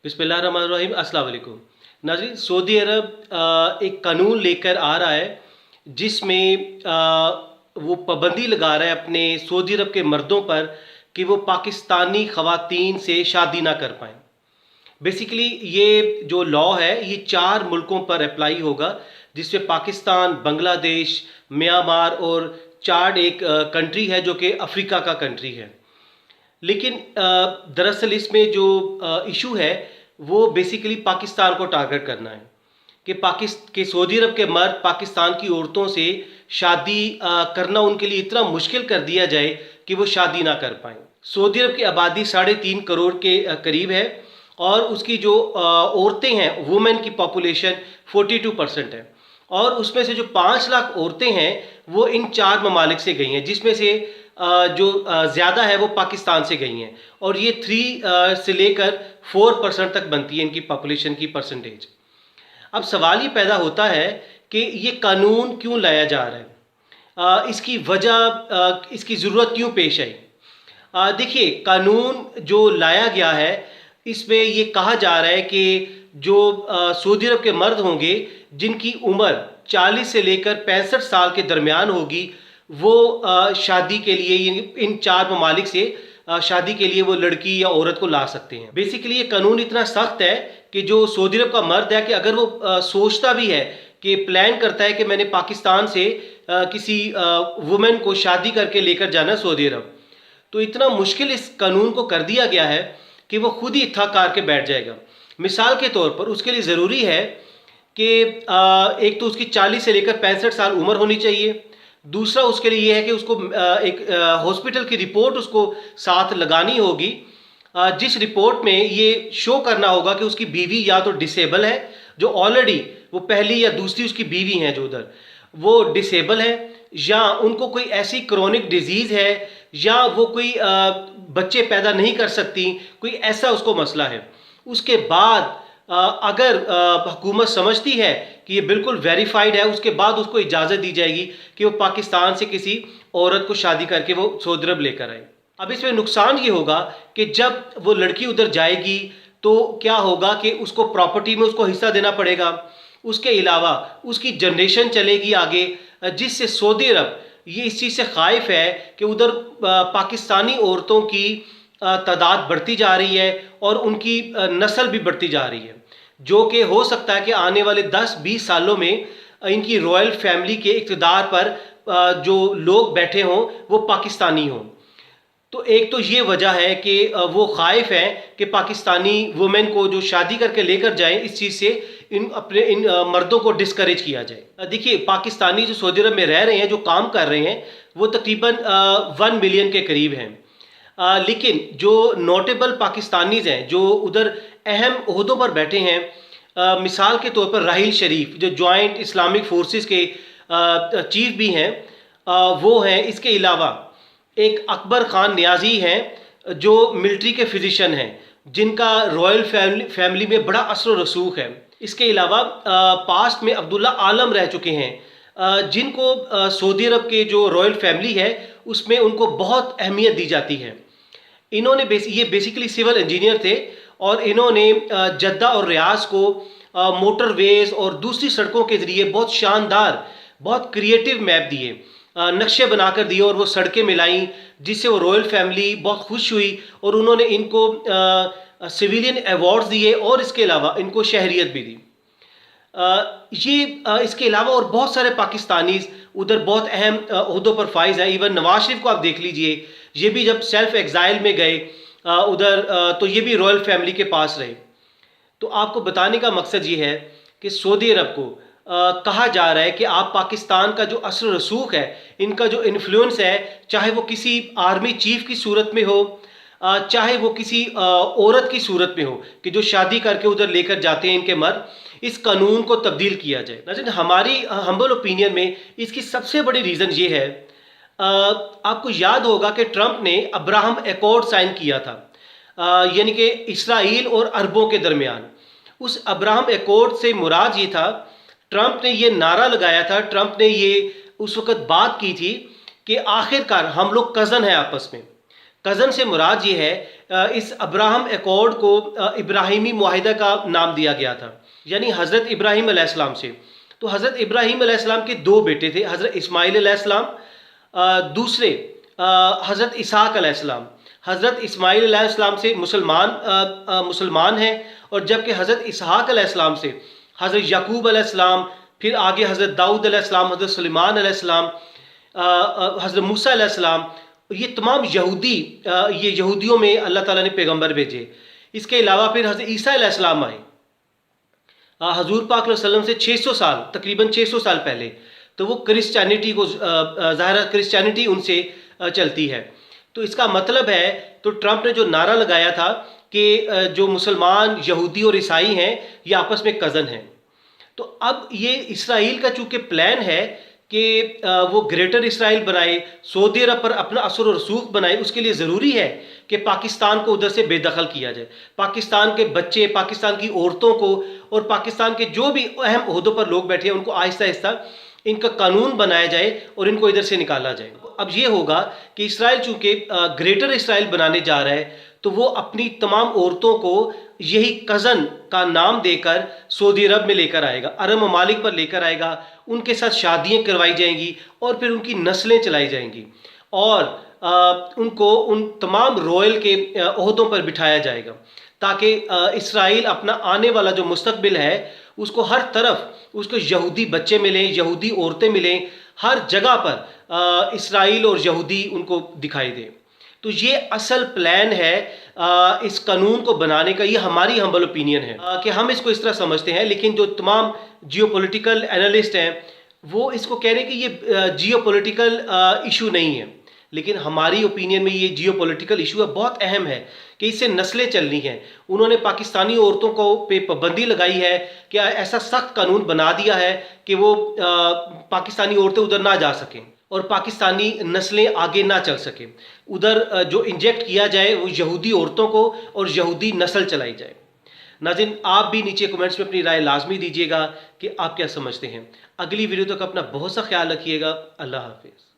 बिस्मिल्लाहिर्रहमानिर्रहीम, अस्सलाम वालेकुम। नाज़रीन, सऊदी अरब एक कानून लेकर आ रहा है जिसमें वो पाबंदी लगा रहा है अपने सऊदी अरब के मर्दों पर कि वो पाकिस्तानी ख़वातीन से शादी ना कर पाएँ। बेसिकली ये जो लॉ है ये 4 मुल्कों पर अप्लाई होगा, जिसमें पाकिस्तान, बांग्लादेश, म्यांमार और चाड एक कंट्री है जो कि अफ्रीका का कंट्री है। लेकिन दरअसल इसमें जो इशू है वो बेसिकली पाकिस्तान को टारगेट करना है कि सऊदी अरब के मर्द पाकिस्तान की औरतों से शादी करना उनके लिए इतना मुश्किल कर दिया जाए कि वो शादी ना कर पाएँ। सऊदी अरब की आबादी 3.5 करोड़ के करीब है और उसकी जो औरतें हैं, वुमेन की पॉपुलेशन 42% है और उसमें से जो 5 लाख औरतें हैं वो इन 4 ममालिक से गई हैं, जिसमें से जो ज़्यादा है वो पाकिस्तान से गई हैं और ये 3 से लेकर 4% तक बनती है इनकी पॉपुलेशन की परसेंटेज। अब सवाल ये पैदा होता है कि ये कानून क्यों लाया जा रहा है, इसकी वजह, इसकी ज़रूरत क्यों पेश आई। देखिए, कानून जो लाया गया है इसमें ये कहा जा रहा है कि जो सऊदी अरब के मर्द होंगे जिनकी उम्र 40 से लेकर 65 साल के दरमियान होगी, वो शादी के लिए इन 4 ममालिक से शादी के लिए वो लड़की या औरत को ला सकते हैं। बेसिकली ये कानून इतना सख्त है कि जो सऊदी अरब का मर्द है कि अगर वो सोचता भी है कि प्लान करता है कि मैंने पाकिस्तान से किसी वुमेन को शादी करके लेकर जाना सऊदी अरब, तो इतना मुश्किल इस कानून को कर दिया गया है कि वो खुद ही थक हार के बैठ जाएगा। मिसाल के तौर पर उसके लिए ज़रूरी है कि एक तो उसकी 40 से लेकर 65 साल उम्र होनी चाहिए। दूसरा उसके लिए यह है कि उसको एक हॉस्पिटल की रिपोर्ट उसको साथ लगानी होगी, जिस रिपोर्ट में ये शो करना होगा कि उसकी बीवी या तो डिसेबल है, जो ऑलरेडी वो पहली या दूसरी उसकी बीवी हैं जो उधर वो डिसेबल है, या उनको कोई ऐसी क्रोनिक डिजीज़ है, या वो कोई बच्चे पैदा नहीं कर सकती, कोई ऐसा उसको मसला है। उसके बाद अगर हुकूमत समझती है कि ये बिल्कुल वेरीफाइड है, उसके बाद उसको इजाज़त दी जाएगी कि वो पाकिस्तान से किसी औरत को शादी करके वो सऊदी अरब लेकर आए। अब इसमें नुकसान ये होगा कि जब वो लड़की उधर जाएगी तो क्या होगा कि उसको प्रॉपर्टी में उसको हिस्सा देना पड़ेगा। उसके अलावा उसकी जनरेशन चलेगी आगे, जिससे सऊदी अरब ये इस चीज़ से खाइफ है कि उधर पाकिस्तानी औरतों की तादाद बढ़ती जा रही है और उनकी नस्ल भी बढ़ती जा रही है, जो कि हो सकता है कि आने वाले 10-20 सालों में इनकी रॉयल फैमिली के इक़्तिदार पर जो लोग बैठे हों वो पाकिस्तानी हों। तो एक तो ये वजह है कि वो खाइफ हैं कि पाकिस्तानी वुमेन को जो शादी करके लेकर जाएं, इस चीज़ से इन मर्दों को डिस्करेज किया जाए। देखिए, पाकिस्तानी जो सऊदी अरब में रह रहे हैं, जो काम कर रहे हैं, वो तकरीबन 1 मिलियन के करीब हैं। लेकिन जो नोटेबल पाकिस्तानीज़ हैं जो उधर अहम ओहदों पर बैठे हैं, मिसाल के तौर पर राहिल शरीफ जो जॉइंट इस्लामिक फोर्सेस के चीफ भी हैं, वो हैं। इसके अलावा एक अकबर ख़ान न्याजी हैं जो मिलिट्री के फिजिशियन हैं, जिनका रॉयल फैमिली में बड़ा असर व रसूख है। इसके अलावा पास्ट में अब्दुल्ला आलम रह चुके हैं, जिनको सऊदी अरब के जो रॉयल फैमिली है उसमें उनको बहुत अहमियत दी जाती है। इन्होंने ये बेसिकली सिविल इंजीनियर थे और इन्होंने जद्दा और रियाज को मोटरवेज और दूसरी सड़कों के ज़रिए बहुत शानदार, बहुत क्रिएटिव मैप दिए, नक्शे बनाकर दिए और वो सड़कें मिलाई, जिससे वो रॉयल फैमिली बहुत खुश हुई और उन्होंने इनको सिविलियन अवार्ड्स दिए और इसके अलावा इनको शहरियत भी दी। इसके अलावा और बहुत सारे पाकिस्तानीज़ उधर बहुत अहम ओहदों पर फाइज हैं। इवन नवाज शरीफ को आप देख लीजिए, ये भी जब सेल्फ एग्जाइल में गए उधर, तो ये भी रॉयल फैमिली के पास रहे। तो आपको बताने का मकसद ये है कि सऊदी अरब को कहा जा रहा है कि आप पाकिस्तान का जो असर रसूख है, इनका जो इन्फ्लुएंस है, चाहे वो किसी आर्मी चीफ की सूरत में हो, चाहे वो किसी औरत की सूरत में हो कि जो शादी करके उधर लेकर जाते हैं इनके मर्द, इस कानून को तब्दील किया जाए। लेकिन हमारी हम्बल ओपिनियन में इसकी सबसे बड़ी रीज़न ये है, आपको याद होगा कि ट्रंप ने अब्राहम एकॉर्ड साइन किया था, यानी कि इसराइल और अरबों के दरमियान। उस अब्राहम एकॉर्ड से मुराद ये था, ट्रंप ने ये नारा लगाया था, ट्रंप ने ये उस वक़्त बात की थी कि आखिरकार हम लोग कज़न हैं आपस में। कज़न से मुराद ये है इस अब्राहम एकॉर्ड को इब्राहिमी मुआहिदा का नाम दिया गया था, यानी हज़रत इब्राहिम अलैहिस्सलाम से। तो हज़रत इब्राहिम अलैहिस्सलाम के दो बेटे थे, हज़रत इस्माइल अलैहिस्सलाम, दूसरे हज़रत इसहाक अलैहिस्सलाम। हज़रत इस्माइल अलैहिस्सलाम से मुसलमान हैं, और जबकि हज़रत इसहाक अलैहिस्सलाम से हज़रत याकूब अलैहिस्सलाम, फिर आगे हज़रत दाऊद अलैहिस्सलाम, हज़रत सुलेमान अलैहिस्सलाम, हज़रत मूसा अलैहिस्सलाम, ये तमाम यहूदी, ये यहूदियों में अल्लाह ताला ने पैगंबर भेजे। इसके अलावा फिर हज़रत ईसा अलैहिस्सलाम आए हजूर पाक वसल्लम से 600 साल, तकरीबन 600 साल पहले। तो वो क्रिश्चियनिटी को, ज़ाहिर क्रिश्चियनिटी उनसे चलती है। तो इसका मतलब है, तो ट्रंप ने जो नारा लगाया था कि जो मुसलमान, यहूदी और ईसाई हैं ये आपस में कज़न हैं। तो अब ये इसराइल का चूँकि प्लान है कि वो ग्रेटर इसराइल बनाए, सऊदी अरब पर अपना असर और रसूख बनाए, उसके लिए ज़रूरी है कि पाकिस्तान को उधर से बेदखल किया जाए। पाकिस्तान के बच्चे, पाकिस्तान की औरतों को और पाकिस्तान के जो भी अहम ओहदों पर लोग बैठे हैं उनको आहिस्ता आहिस्ता इनका कानून बनाया जाए और इनको इधर से निकाला जाए। अब ये होगा कि इसराइल चूँकि ग्रेटर इसराइल बनाने जा रहा है, तो वो अपनी तमाम औरतों को यही कज़न का नाम देकर सऊदी अरब में लेकर आएगा, अरब ममालिक पर लेकर आएगा, उनके साथ शादियाँ करवाई जाएंगी और फिर उनकी नस्लें चलाई जाएंगी, और उनको उन तमाम रॉयल के ओहदों पर बिठाया जाएगा, ताकि इसराइल अपना आने वाला जो मुस्तकबिल है उसको हर तरफ उसको यहूदी बच्चे मिलें, यहूदी औरतें मिलें, हर जगह पर इसराइल और यहूदी उनको दिखाई दें। तो ये असल प्लान है इस कानून को बनाने का। ये हमारी हम्बल ओपिनियन है कि हम इसको इस तरह समझते हैं, लेकिन जो तमाम जियोपॉलिटिकल एनालिस्ट हैं वो इसको कह रहे हैं कि ये जियोपॉलिटिकल इशू नहीं है, लेकिन हमारी ओपिनियन में ये जियोपॉलिटिकल इशू है, बहुत अहम है कि इससे नस्लें चलनी हैं। उन्होंने पाकिस्तानी औरतों को पे पाबंदी लगाई है कि ऐसा सख्त कानून बना दिया है कि वो पाकिस्तानी औरतें उधर ना जा सकें और पाकिस्तानी नस्लें आगे ना चल सकें। उधर जो इंजेक्ट किया जाए वो यहूदी औरतों को और यहूदी नस्ल चलाई जाए। नाज़रीन, आप भी नीचे कमेंट्स में अपनी राय लाजमी दीजिएगा कि आप क्या समझते हैं। अगली वीडियो तक अपना बहुत सा ख्याल रखिएगा। अल्लाह हाफिज़।